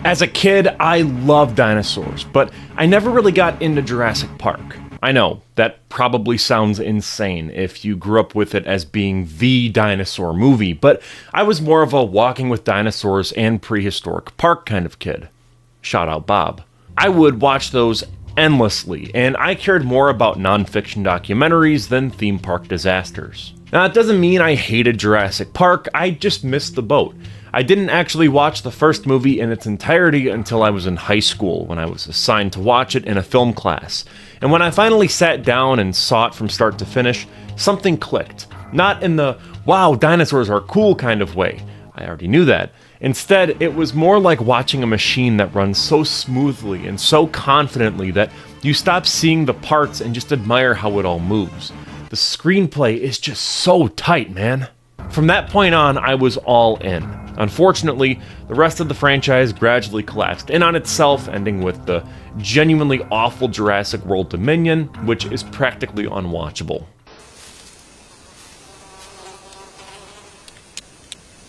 As a kid, I loved dinosaurs, but I never really got into Jurassic Park. I know, that probably sounds insane if you grew up with it as being the dinosaur movie, but I was more of a walking with dinosaurs and prehistoric park kind of kid. Shout out Bob. I would watch those endlessly, and I cared more about non-fiction documentaries than theme park disasters. Now, it doesn't mean I hated Jurassic Park, I just missed the boat. I didn't actually watch the first movie in its entirety until I was in high school, when I was assigned to watch it in a film class. And when I finally sat down and saw it from start to finish, something clicked. Not in the, wow, dinosaurs are cool kind of way. I already knew that. Instead, it was more like watching a machine that runs so smoothly and so confidently that you stop seeing the parts and just admire how it all moves. The screenplay is just so tight, man. From that point on, I was all in. Unfortunately, the rest of the franchise gradually collapsed in on itself, ending with the genuinely awful Jurassic World Dominion, which is practically unwatchable.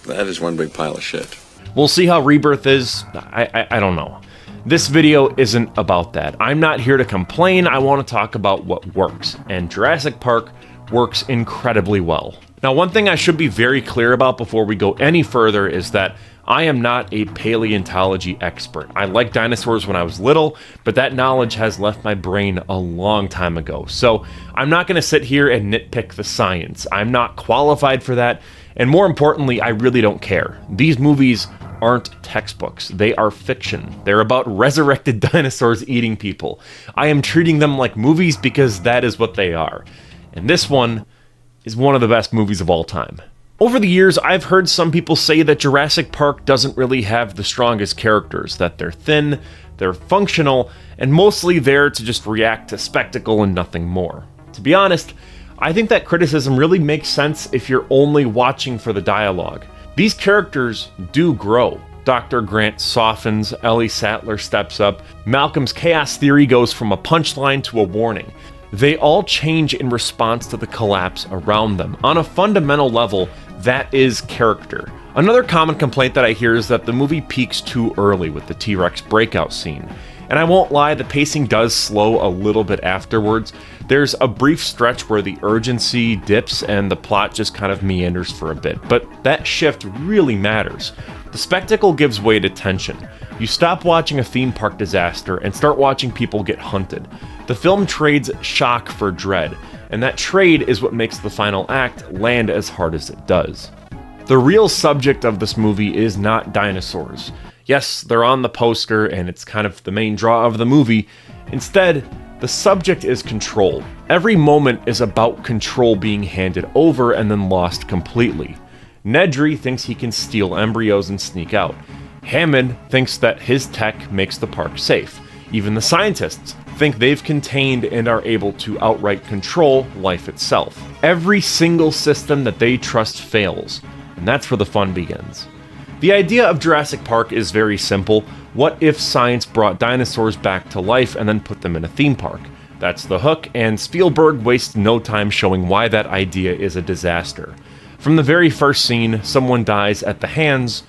That is one big pile of shit. We'll see how Rebirth is. I don't know. This video isn't about that. I'm not here to complain, I want to talk about what works, and Jurassic Park works incredibly well. Now, one thing I should be very clear about before we go any further is that I am not a paleontology expert. I liked dinosaurs when I was little, but that knowledge has left my brain a long time ago. So I'm not going to sit here and nitpick the science. I'm not qualified for that, and more importantly, I really don't care. These movies aren't textbooks. They are fiction. They're about resurrected dinosaurs eating people. I am treating them like movies because that is what they are. And this one is one of the best movies of all time. Over the years, I've heard some people say that Jurassic Park doesn't really have the strongest characters, that they're thin, they're functional, and mostly there to just react to spectacle and nothing more. To be honest, I think that criticism really makes sense if you're only watching for the dialogue. These characters do grow. Dr. Grant softens, Ellie Sattler steps up, Malcolm's chaos theory goes from a punchline to a warning. They all change in response to the collapse around them. On a fundamental level, that is character. Another common complaint that I hear is that the movie peaks too early with the T-Rex breakout scene. And I won't lie, the pacing does slow a little bit afterwards. There's a brief stretch where the urgency dips and the plot just kind of meanders for a bit, but that shift really matters. The spectacle gives way to tension. You stop watching a theme park disaster and start watching people get hunted. The film trades shock for dread, and that trade is what makes the final act land as hard as it does. The real subject of this movie is not dinosaurs. Yes, they're on the poster and it's kind of the main draw of the movie. Instead, the subject is control. Every moment is about control being handed over and then lost completely. Nedry thinks he can steal embryos and sneak out. Hammond thinks that his tech makes the park safe. Even the scientists think they've contained and are able to outright control life itself. Every single system that they trust fails, and that's where the fun begins. The idea of Jurassic Park is very simple. What if science brought dinosaurs back to life and then put them in a theme park? That's the hook, and Spielberg wastes no time showing why that idea is a disaster. From the very first scene, someone dies at the hands,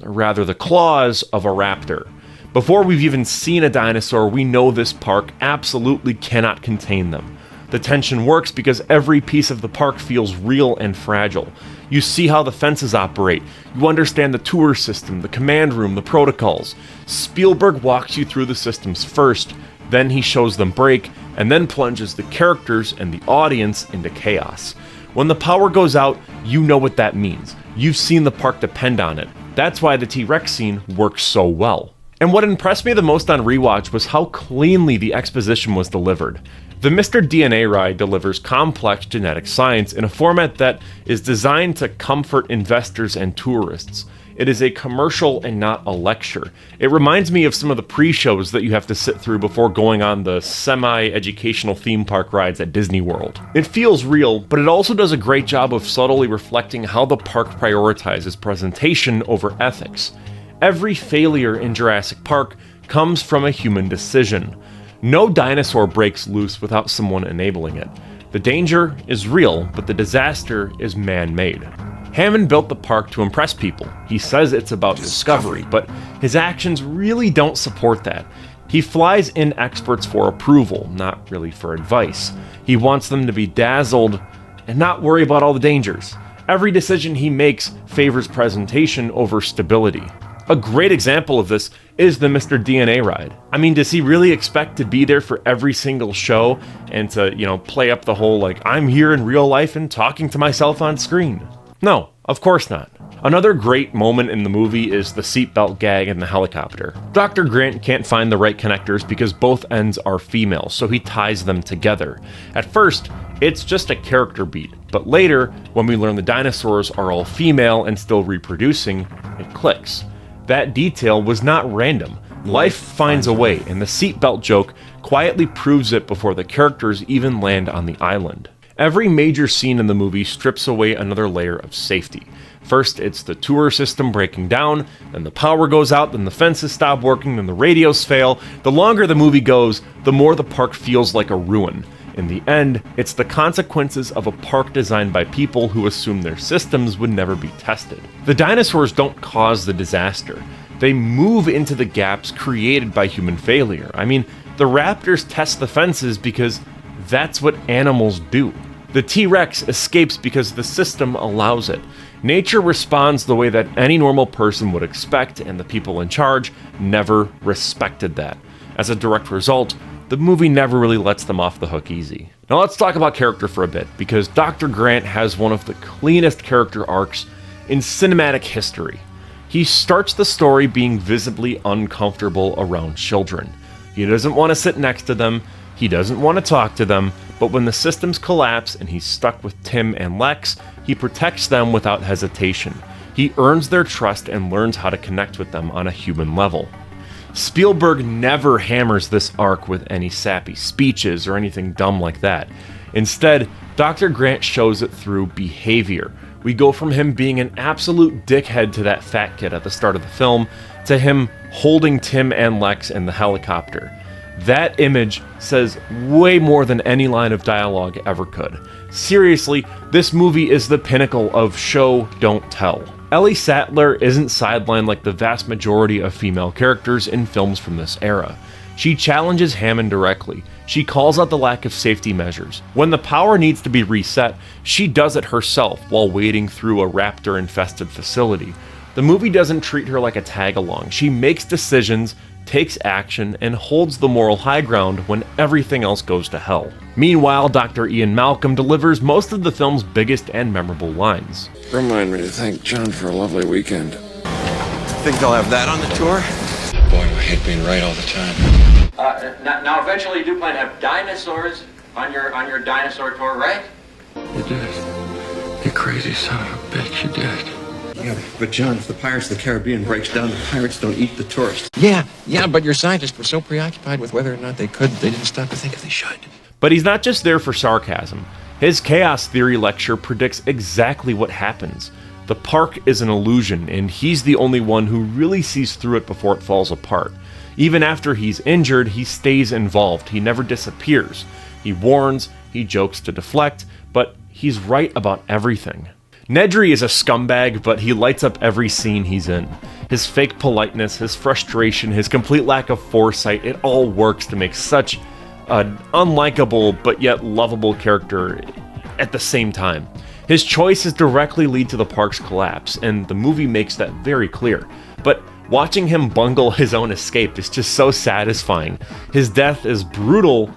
or rather the claws, of a raptor. Before we've even seen a dinosaur, we know this park absolutely cannot contain them. The tension works because every piece of the park feels real and fragile. You see how the fences operate, you understand the tour system, the command room, the protocols. Spielberg walks you through the systems first, then he shows them break, and then plunges the characters and the audience into chaos. When the power goes out, you know what that means. You've seen the park depend on it. That's why the T-Rex scene works so well. And what impressed me the most on rewatch was how cleanly the exposition was delivered. The Mr. DNA ride delivers complex genetic science in a format that is designed to comfort investors and tourists. It is a commercial and not a lecture. It reminds me of some of the pre-shows that you have to sit through before going on the semi-educational theme park rides at Disney World. It feels real, but it also does a great job of subtly reflecting how the park prioritizes presentation over ethics. Every failure in Jurassic Park comes from a human decision. No dinosaur breaks loose without someone enabling it. The danger is real, but the disaster is man-made. Hammond built the park to impress people. He says it's about discovery, but his actions really don't support that. He flies in experts for approval, not really for advice. He wants them to be dazzled and not worry about all the dangers. Every decision he makes favors presentation over stability. A great example of this is the Mr. DNA ride. I mean, does he really expect to be there for every single show and to, play up the whole, like, I'm here in real life and talking to myself on screen? No, of course not. Another great moment in the movie is the seatbelt gag in the helicopter. Dr. Grant can't find the right connectors because both ends are female, so he ties them together. At first, it's just a character beat, but later, when we learn the dinosaurs are all female and still reproducing, it clicks. That detail was not random. Life finds a way, and the seatbelt joke quietly proves it before the characters even land on the island. Every major scene in the movie strips away another layer of safety. First, it's the tour system breaking down, then the power goes out, then the fences stop working, then the radios fail. The longer the movie goes, the more the park feels like a ruin. In the end, it's the consequences of a park designed by people who assumed their systems would never be tested. The dinosaurs don't cause the disaster. They move into the gaps created by human failure. I mean, the raptors test the fences because that's what animals do. The T-Rex escapes because the system allows it. Nature responds the way that any normal person would expect, and the people in charge never respected that. As a direct result, the movie never really lets them off the hook easy. Now let's talk about character for a bit, because Dr. Grant has one of the cleanest character arcs in cinematic history. He starts the story being visibly uncomfortable around children. He doesn't want to sit next to them, he doesn't want to talk to them, but when the systems collapse and he's stuck with Tim and Lex, he protects them without hesitation. He earns their trust and learns how to connect with them on a human level. Spielberg never hammers this arc with any sappy speeches or anything dumb like that. Instead, Dr. Grant shows it through behavior. We go from him being an absolute dickhead to that fat kid at the start of the film, to him holding Tim and Lex in the helicopter. That image says way more than any line of dialogue ever could. Seriously, this movie is the pinnacle of show, don't tell. Ellie Sattler isn't sidelined like the vast majority of female characters in films from this era. She challenges Hammond directly. She calls out the lack of safety measures. When the power needs to be reset, she does it herself while wading through a raptor-infested facility. The movie doesn't treat her like a tag-along. She makes decisions, takes action, and holds the moral high ground when everything else goes to hell. Meanwhile, Dr. Ian Malcolm delivers most of the film's biggest and memorable lines. Remind me to thank John for a lovely weekend. Think they'll have that on the tour? Boy, I hate being right all the time. Now eventually you do plan to have dinosaurs on your dinosaur tour, right? You did. You crazy son of a bitch, you did. Yeah, but John, if the Pirates of the Caribbean breaks down, the pirates don't eat the tourists. Yeah, but your scientists were so preoccupied with whether or not they could, they didn't stop to think if they should. But he's not just there for sarcasm. His chaos theory lecture predicts exactly what happens. The park is an illusion, and he's the only one who really sees through it before it falls apart. Even after he's injured, he stays involved. He never disappears. He warns, he jokes to deflect, but he's right about everything. Nedry is a scumbag, but he lights up every scene he's in. His fake politeness, his frustration, his complete lack of foresight, it all works to make such an unlikable but yet lovable character at the same time. His choices directly lead to the park's collapse, and the movie makes that very clear. But watching him bungle his own escape is just so satisfying. His death is brutal,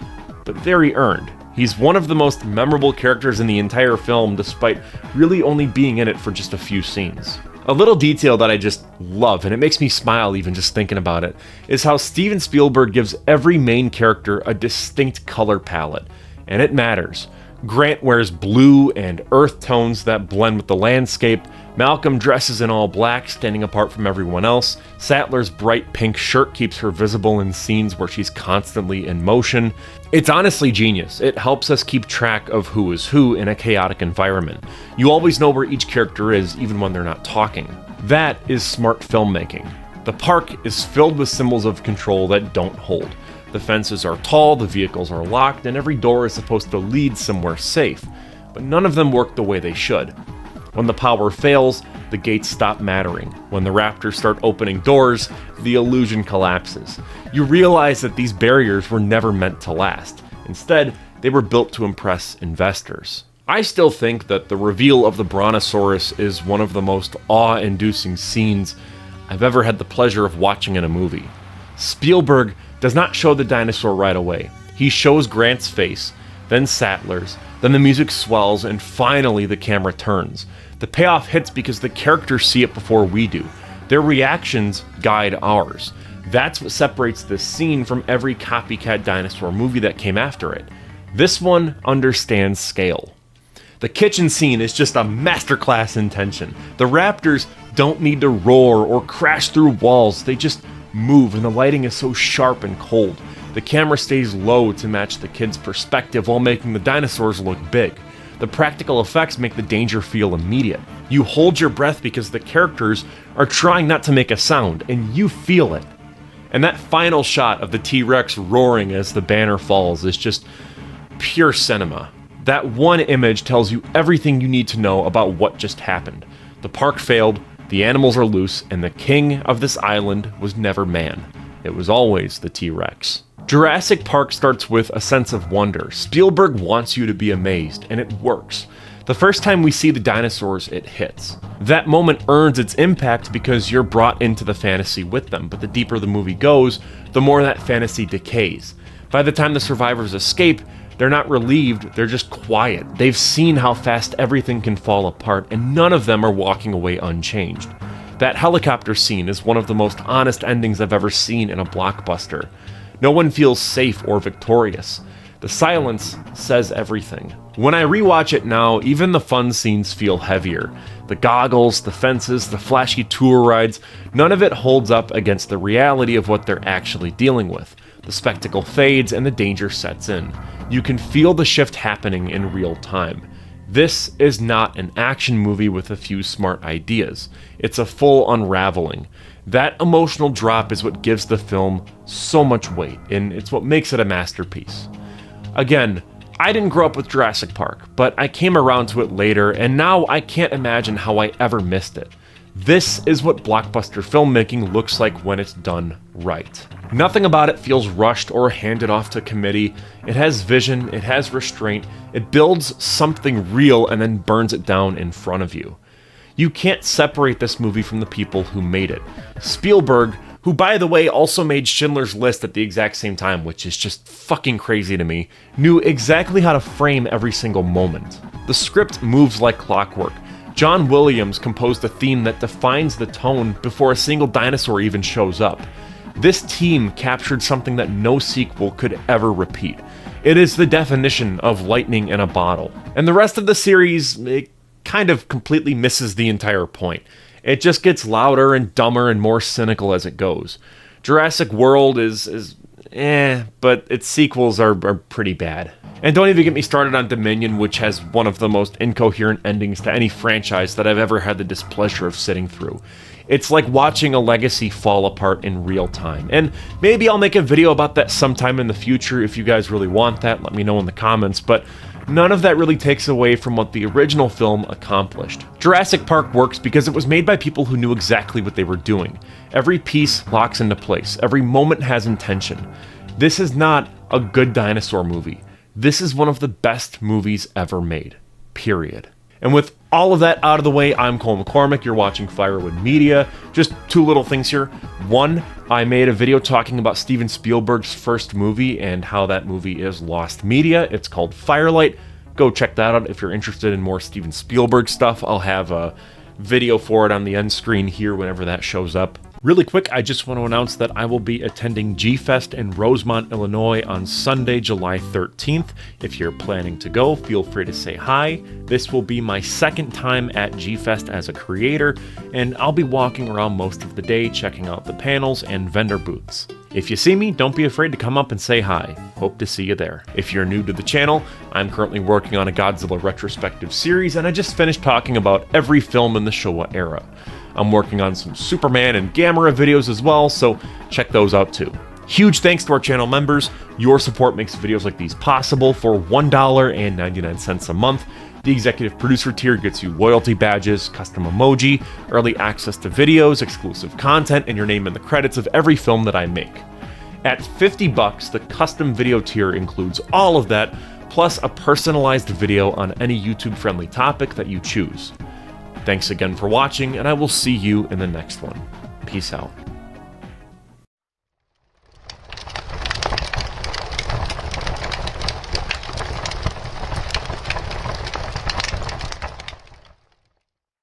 but very earned. He's one of the most memorable characters in the entire film, despite really only being in it for just a few scenes. A little detail that I just love, and it makes me smile even just thinking about it, is how Steven Spielberg gives every main character a distinct color palette, and it matters. Grant wears blue and earth tones that blend with the landscape. Malcolm dresses in all black, standing apart from everyone else. Sattler's bright pink shirt keeps her visible in scenes where she's constantly in motion. It's honestly genius. It helps us keep track of who is who in a chaotic environment. You always know where each character is, even when they're not talking. That is smart filmmaking. The park is filled with symbols of control that don't hold. The fences are tall, the vehicles are locked, and every door is supposed to lead somewhere safe, but none of them work the way they should. When the power fails, the gates stop mattering. When the raptors start opening doors, the illusion collapses. You realize that these barriers were never meant to last. Instead, they were built to impress investors. I still think that the reveal of the Brontosaurus is one of the most awe-inducing scenes I've ever had the pleasure of watching in a movie. Spielberg does not show the dinosaur right away. He shows Grant's face, then Sattler's, then the music swells, and finally the camera turns. The payoff hits because the characters see it before we do. Their reactions guide ours. That's what separates this scene from every copycat dinosaur movie that came after it. This one understands scale. The kitchen scene is just a masterclass in tension. The raptors don't need to roar or crash through walls, they just move, and the lighting is so sharp and cold. The camera stays low to match the kid's perspective while making the dinosaurs look big. The practical effects make the danger feel immediate. You hold your breath because the characters are trying not to make a sound, and you feel it. And that final shot of the T-Rex roaring as the banner falls is just pure cinema. That one image tells you everything you need to know about what just happened. The park failed, the animals are loose, and the king of this island was never man. It was always the T-Rex. Jurassic Park starts with a sense of wonder. Spielberg wants you to be amazed, and it works. The first time we see the dinosaurs, it hits. That moment earns its impact because you're brought into the fantasy with them, but the deeper the movie goes, the more that fantasy decays. By the time the survivors escape, they're not relieved, they're just quiet. They've seen how fast everything can fall apart, and none of them are walking away unchanged. That helicopter scene is one of the most honest endings I've ever seen in a blockbuster. No one feels safe or victorious. The silence says everything. When I rewatch it now, even the fun scenes feel heavier. The goggles, the fences, the flashy tour rides, none of it holds up against the reality of what they're actually dealing with. The spectacle fades and the danger sets in. You can feel the shift happening in real time. This is not an action movie with a few smart ideas. It's a full unraveling. That emotional drop is what gives the film so much weight, and it's what makes it a masterpiece. Again, I didn't grow up with Jurassic Park, but I came around to it later, and now I can't imagine how I ever missed it. This is what blockbuster filmmaking looks like when it's done right. Nothing about it feels rushed or handed off to committee. It has vision, it has restraint, it builds something real and then burns it down in front of you. You can't separate this movie from the people who made it. Spielberg, who by the way also made Schindler's List at the exact same time, which is just fucking crazy to me, knew exactly how to frame every single moment. The script moves like clockwork. John Williams composed a theme that defines the tone before a single dinosaur even shows up. This team captured something that no sequel could ever repeat. It is the definition of lightning in a bottle. And the rest of the series, it kind of completely misses the entire point. It just gets louder and dumber and more cynical as it goes. Jurassic World is but its sequels are pretty bad. And don't even get me started on Dominion, which has one of the most incoherent endings to any franchise that I've ever had the displeasure of sitting through. It's like watching a legacy fall apart in real time. And maybe I'll make a video about that sometime in the future if you guys really want that. Let me know in the comments, but none of that really takes away from what the original film accomplished. Jurassic Park works because it was made by people who knew exactly what they were doing. Every piece locks into place. Every moment has intention. This is not a good dinosaur movie. This is one of the best movies ever made. Period. And with all of that out of the way, I'm Cole McCormack. You're watching Firewood Media. Just two little things here. One, I made a video talking about Steven Spielberg's first movie and how that movie is lost media. It's called Firelight. Go check that out if you're interested in more Steven Spielberg stuff. I'll have a video for it on the end screen here whenever that shows up. Really quick, I just want to announce that I will be attending G-Fest in Rosemont, Illinois on Sunday, July 13th. If you're planning to go, feel free to say hi. This will be my second time at G-Fest as a creator, and I'll be walking around most of the day checking out the panels and vendor booths. If you see me, don't be afraid to come up and say hi. Hope to see you there. If you're new to the channel, I'm currently working on a Godzilla Retrospective series, and I just finished talking about every film in the Showa era. I'm working on some Superman and Gamera videos as well, so check those out too. Huge thanks to our channel members. Your support makes videos like these possible. For $1.99 a month, The executive producer tier gets you loyalty badges, custom emoji, early access to videos, exclusive content, and your name in the credits of every film that I make. At $50, the custom video tier includes all of that, plus a personalized video on any YouTube-friendly topic that you choose. Thanks again for watching, and I will see you in the next one. Peace out.